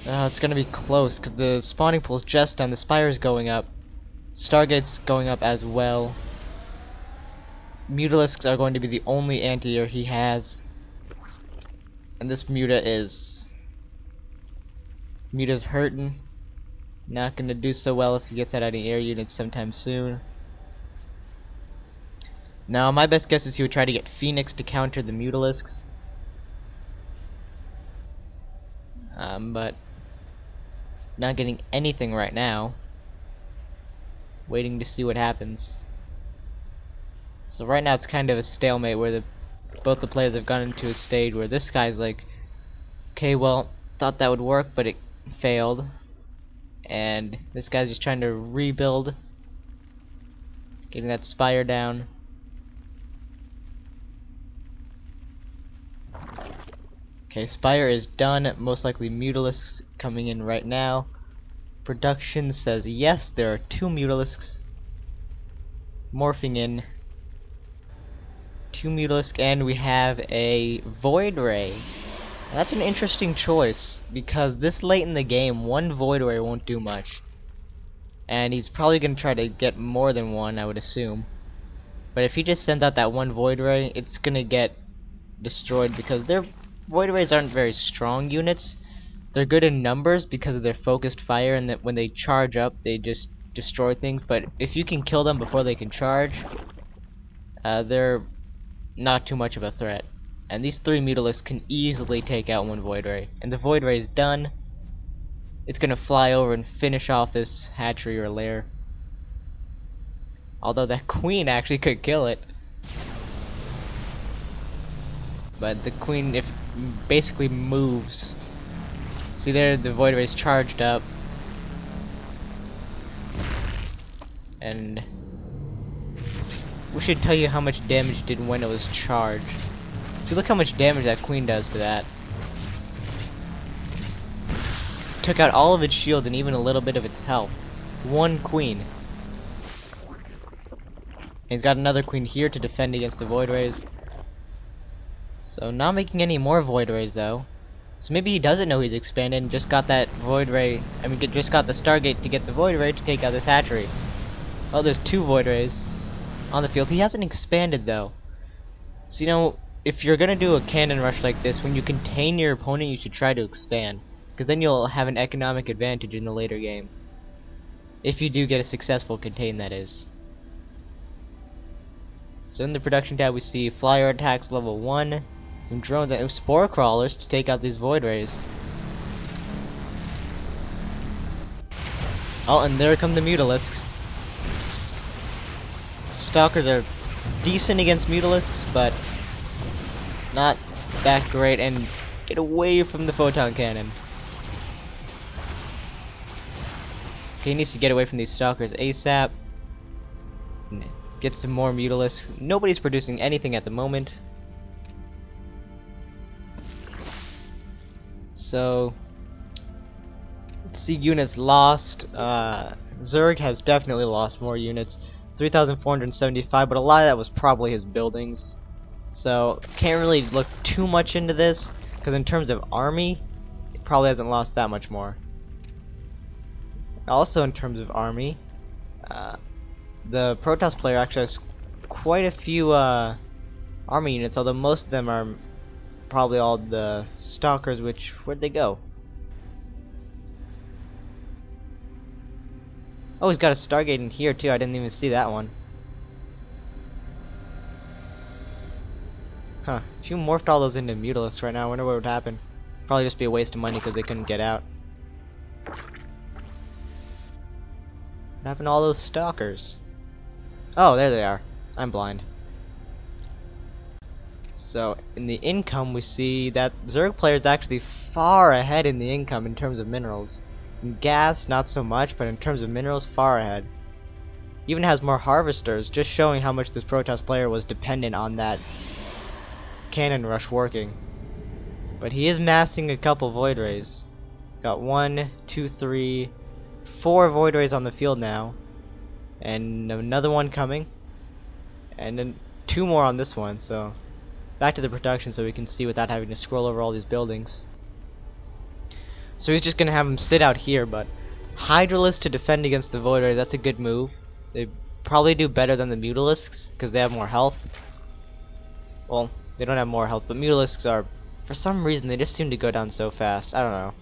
It's gonna be close because the spawning pool's just done. The spire's going up. Stargate's going up as well. Mutalisks are going to be the only anti-air he has. And this Muta's hurting. Not gonna do so well if he gets out any air units sometime soon. Now my best guess is he would try to get Phoenix to counter the Mutalisks. But not getting anything right now. Waiting to see what happens. So right now it's kind of a stalemate where both the players have gone into a stage where this guy's like, okay, well, thought that would work, but it failed. And this guy's just trying to rebuild, getting that spire down. Okay, spire is done. Most likely Mutalisks coming in right now. Production says yes, there are 2 Mutalisks morphing in. 2 Mutalisk, and we have a Void Ray. And that's an interesting choice because this late in the game, 1 Void Ray won't do much. And he's probably going to try to get more than 1, I would assume. But if he just sends out that 1 Void Ray, it's going to get destroyed because their Void Rays aren't very strong units. They're good in numbers because of their focused fire, and that when they charge up, they just destroy things. But if you can kill them before they can charge, they're not too much of a threat. And these 3 Mutalisks can easily take out 1 Void Ray. And the Void Ray is done. It's gonna fly over and finish off this hatchery or lair. Although that queen actually could kill it. But the queen basically moves. See there, the Void Ray's charged up. And we should tell you how much damage it did when it was charged. See, look how much damage that queen does to that. Took out all of its shields and even a little bit of its health. 1 queen. And he's got another queen here to defend against the Void Rays. So not making any more Void Rays though. So maybe he doesn't know he's expanded and just got that Void Ray, just got the Stargate to get the Void Ray to take out this hatchery. Oh, there's 2 Void Rays on the field. He hasn't expanded though. So you know, if you're gonna do a cannon rush like this, when you contain your opponent, you should try to expand, because then you'll have an economic advantage in the later game. If you do get a successful contain, that is. So in the production tab we see flyer attacks level 1, some drones and spore crawlers to take out these Void Rays. Oh, and there come the Mutalisks. Stalkers are decent against Mutalisks, but not that great, and get away from the photon cannon. Okay, he needs to get away from these Stalkers ASAP. Get some more Mutalisks. Nobody's producing anything at the moment. So let's see, units lost. Zerg has definitely lost more units. 3,475, but a lot of that was probably his buildings. So can't really look too much into this, because in terms of army, it probably hasn't lost that much more. Also in terms of army, the Protoss player actually has quite a few army units, although most of them are probably all the Stalkers, which, where'd they go? Oh, he's got a Stargate in here too, I didn't even see that one. Huh, if you morphed all those into Mutalisks right now, I wonder what would happen. Probably just be a waste of money because they couldn't get out. What happened to all those Stalkers? Oh, there they are. I'm blind. So, in the income we see that Zerg player is actually far ahead in the income in terms of minerals. In gas, not so much, but in terms of minerals, far ahead. Even has more harvesters, just showing how much this Protoss player was dependent on that cannon rush working. But he is massing a couple Void Rays. He's got 1, 2, 3, 4 Void Rays on the field now. And another one coming. And then 2 more on this one, so back to the production so we can see without having to scroll over all these buildings. So he's just gonna have him sit out here, but Hydralisks to defend against the Void Rays, that's a good move. They probably do better than the Mutalisks, because they have more health. Well, they don't have more health, but Mutalisks are, for some reason, they just seem to go down so fast. I don't know.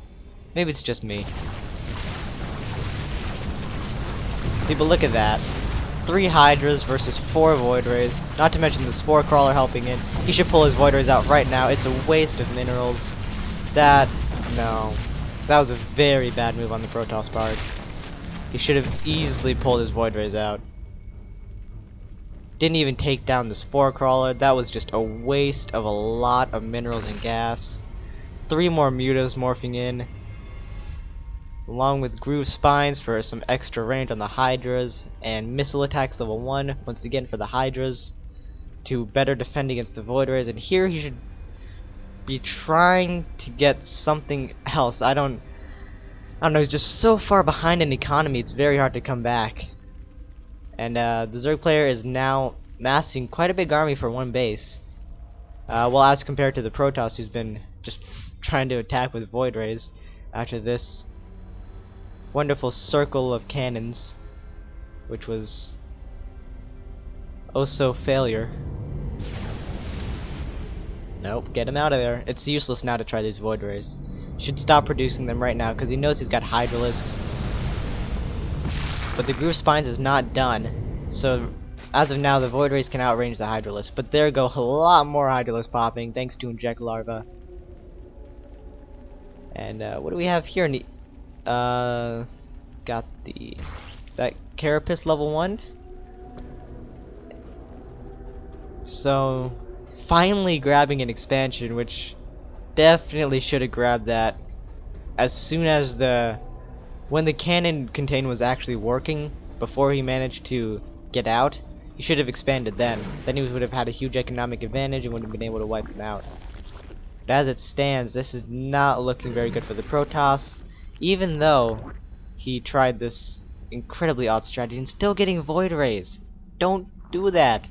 Maybe it's just me. See, but look at that. 3 Hydras versus 4 Void Rays. Not to mention the Spore Crawler helping in. He should pull his Void Rays out right now. It's a waste of minerals. No. That was a very bad move on the Protoss Bard. He should have easily pulled his Void Rays out. Didn't even take down the Spore Crawler. That was just a waste of a lot of minerals and gas. 3 more Mutas morphing in, along with Groove Spines for some extra range on the Hydras, and Missile Attacks level 1, once again for the Hydras, to better defend against the Void Rays. And here he should be trying to get something else. I don't know, he's just so far behind in economy, it's very hard to come back. And the Zerg player is now massing quite a big army for one base. Well, as compared to the Protoss, who's been just trying to attack with Void Rays after this wonderful circle of cannons, which was oh so failure. Nope, get him out of there. It's useless now to try these Void Rays. Should stop producing them right now because he knows he's got Hydralisks. But the Groove Spines is not done, so as of now the Void Rays can outrange the Hydralisks. But there go a lot more Hydralisks popping thanks to Inject Larva. And what do we have here? Got that Carapace level 1. So finally grabbing an expansion, which definitely should have grabbed that as soon as when the cannon contain was actually working, before he managed to get out. He should have expanded then. Then he would have had a huge economic advantage and would have been able to wipe them out. But as it stands, this is not looking very good for the Protoss, even though he tried this incredibly odd strategy and still getting Void Rays. Don't do that.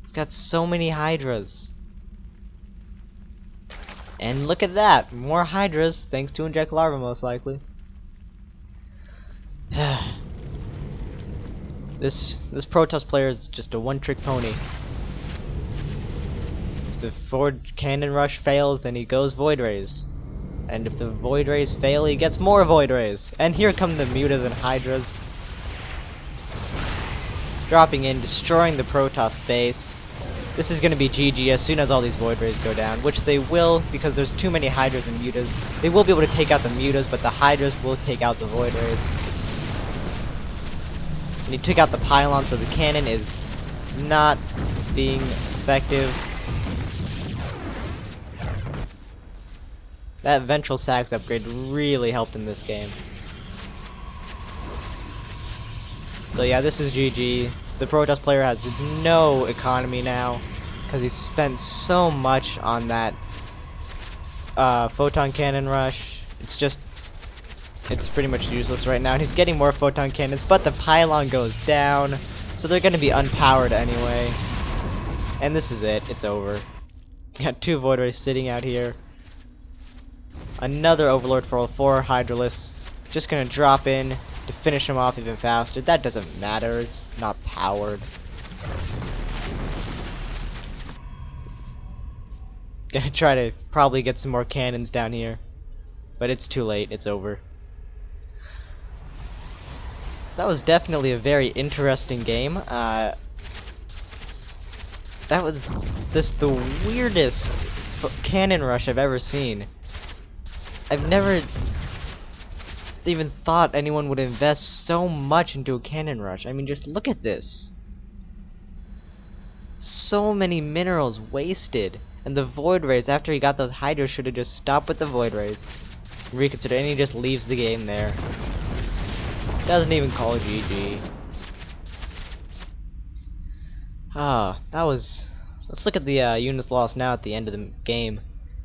He's got so many Hydras. And look at that, more Hydras, thanks to Inject Larva most likely. This Protoss player is just a one-trick pony. If the forward cannon rush fails, then he goes Void Rays. And if the Void Rays fail, he gets more Void Rays. And here come the Mutas and Hydras, dropping in, destroying the Protoss base. This is going to be GG as soon as all these Void Rays go down, which they will, because there's too many Hydras and Mutas. They will be able to take out the Mutas, but the Hydras will take out the Void Rays. And he took out the pylon, so the cannon is not being effective. That Ventral Sacs upgrade really helped in this game. So yeah, this is GG. The Protoss player has no economy now, because he spent so much on that photon cannon rush. It's pretty much useless right now, and he's getting more photon cannons, but the pylon goes down, so they're going to be unpowered anyway. And this is it. It's over. Got 2 Void Rays sitting out here. Another Overlord for 4 Hydralisks. Just going to drop in to finish him off even faster. That doesn't matter. It's not powered. Gonna try to probably get some more cannons down here, but it's too late. It's over. That was definitely a very interesting game. That was just the weirdest cannon rush I've ever seen. I've never even thought anyone would invest so much into a cannon rush. I mean, just look at this. So many minerals wasted. And the Void Rays, after he got those Hydras, should have just stopped with the Void Rays, reconsider, and he just leaves the game there. Doesn't even call GG. That was... Let's look at the units lost now at the end of the game.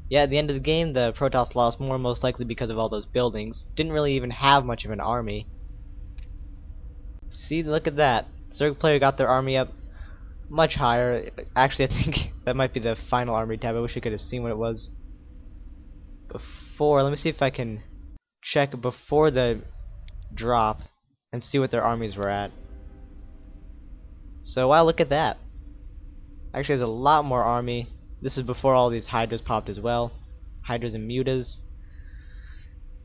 Yeah, at the end of the game, the Protoss lost more, most likely because of all those buildings. Didn't really even have much of an army. See, look at that. Zerg player got their army up much higher. Actually, I think that might be the final army tab. I wish I could have seen what it was. before. Let me see if I can check before the drop and see what their armies were at. So wow, look at that. Actually, there's a lot more army. This is before all these hydras popped as well. Hydras and mutas.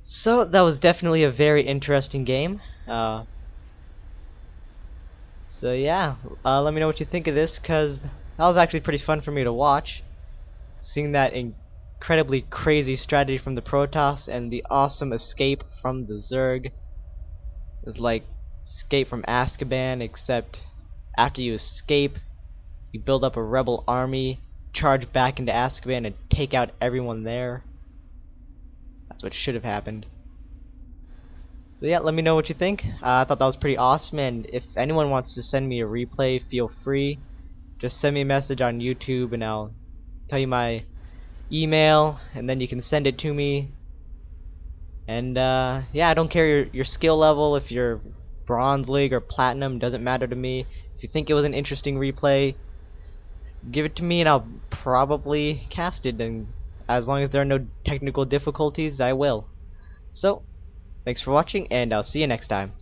So that was definitely a very interesting game. So yeah, let me know what you think of this, cause that was actually pretty fun for me to watch. Seeing that incredibly crazy strategy from the Protoss and the awesome escape from the Zerg. It was like escape from Azkaban, except after you escape, you build up a rebel army, charge back into Azkaban, and take out everyone there. That's what should have happened. So yeah, let me know what you think. I thought that was pretty awesome, and if anyone wants to send me a replay, feel free. Just send me a message on YouTube and I'll tell you my email, and then you can send it to me. And yeah, I don't care your skill level. If you're Bronze League or Platinum, doesn't matter to me. If you think it was an interesting replay, give it to me and I'll probably cast it, and as long as there are no technical difficulties, I will. So thanks for watching, and I'll see you next time.